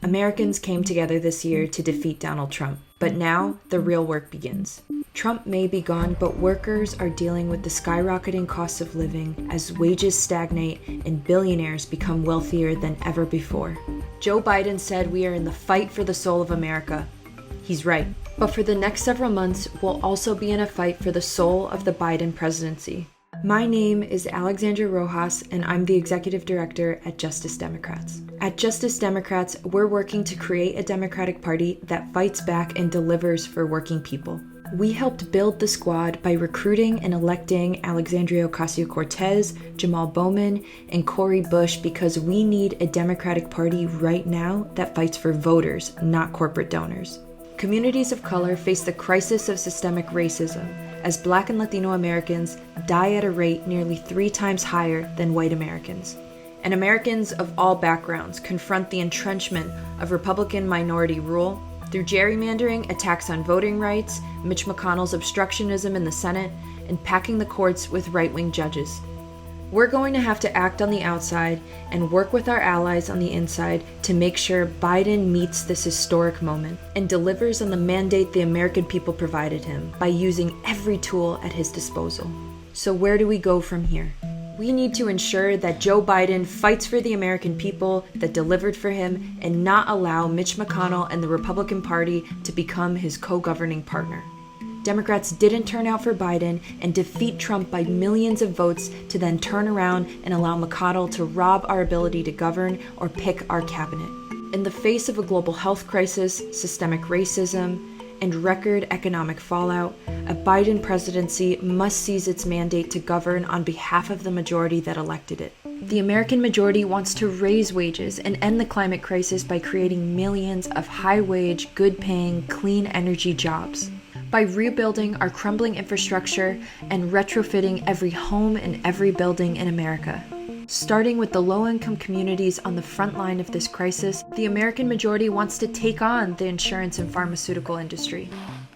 Americans came together this year to defeat Donald Trump, but now the real work begins. Trump may be gone, but workers are dealing with the skyrocketing costs of living as wages stagnate and billionaires become wealthier than ever before. Joe Biden said we are in the fight for the soul of America. He's right. But for the next several months, we'll also be in a fight for the soul of the Biden presidency. My name is Alexandra Rojas, and I'm the Executive Director at Justice Democrats. At Justice Democrats, we're working to create a Democratic Party that fights back and delivers for working people. We helped build the squad by recruiting and electing Alexandria Ocasio-Cortez, Jamaal Bowman, and Cori because we need a Democratic Party right now that fights for voters, not corporate donors. Communities of color face the crisis of systemic racism, as Black and Latino Americans die at a rate nearly 3 times higher than white Americans. And Americans of all backgrounds confront the entrenchment of Republican minority rule through gerrymandering, attacks on voting rights, Mitch McConnell's obstructionism in the Senate, and packing the courts with right-wing judges. We're going to have to act on the outside and work with our allies on the inside to make sure Biden meets this historic moment and delivers on the mandate the American people provided him by using every tool at his disposal. So where do we go from here? We need to ensure that Joe Biden fights for the American people that delivered for him and not allow Mitch McConnell and the Republican Party to become his co-governing partner. Democrats didn't turn out for Biden and defeat Trump by millions of votes to then turn around and allow McConnell to rob our ability to govern or pick our cabinet. In the face of a global health crisis, systemic racism, and record economic fallout, a Biden presidency must seize its mandate to govern on behalf of the majority that elected it. The American majority wants to raise wages and end the climate crisis by creating millions of high-wage, good-paying, clean energy jobs. By rebuilding our crumbling infrastructure and retrofitting every home and every building in America. Starting with the low-income communities on the front line of this crisis, the American majority wants to take on the insurance and pharmaceutical industry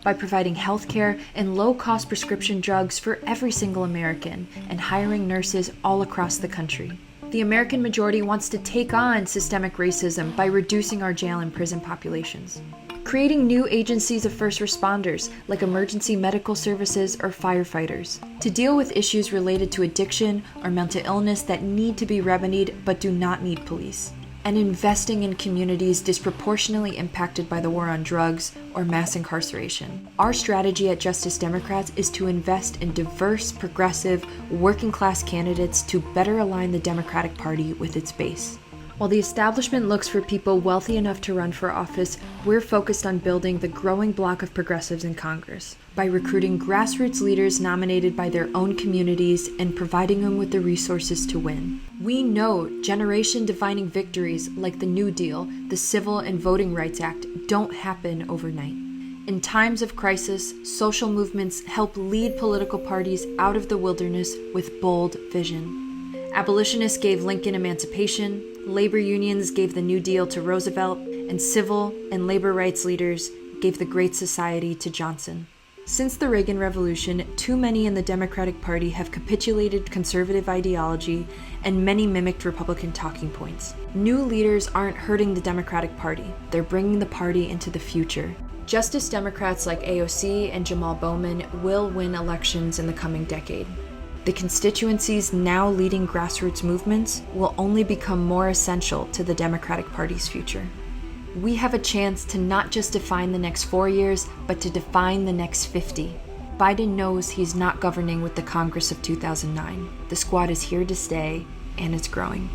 by providing healthcare and low-cost prescription drugs for every single American and hiring nurses all across the country. The American majority wants to take on systemic racism by reducing our jail and prison populations. Creating new agencies of first responders like emergency medical services or firefighters to deal with issues related to addiction or mental illness that need to be remedied but do not need police. And investing in communities disproportionately impacted by the war on drugs or mass incarceration. Our strategy at Justice Democrats is to invest in diverse, progressive, working-class candidates to better align the Democratic Party with its base. While the establishment looks for people wealthy enough to run for office, we're focused on building the growing bloc of progressives in Congress by recruiting grassroots leaders nominated by their own communities and providing them with the resources to win. We know generation-defining victories like the New Deal, the Civil and Voting Rights Act don't happen overnight. In times of crisis, social movements help lead political parties out of the wilderness with bold vision. Abolitionists gave Lincoln emancipation, labor unions gave the New Deal to Roosevelt, and civil and labor rights leaders gave the Great Society to Johnson. Since the Reagan Revolution, too many in the Democratic Party have capitulated conservative ideology, and many mimicked Republican talking points. New leaders aren't hurting the Democratic Party, they're bringing the party into the future. Justice Democrats like AOC and Jamaal Bowman will win elections in the coming decade. The constituencies now leading grassroots movements will only become more essential to the Democratic Party's future. We have a chance to not just define the next 4 years, but to define the next 50. Biden knows he's not governing with the Congress of 2009. The squad is here to stay, and it's growing.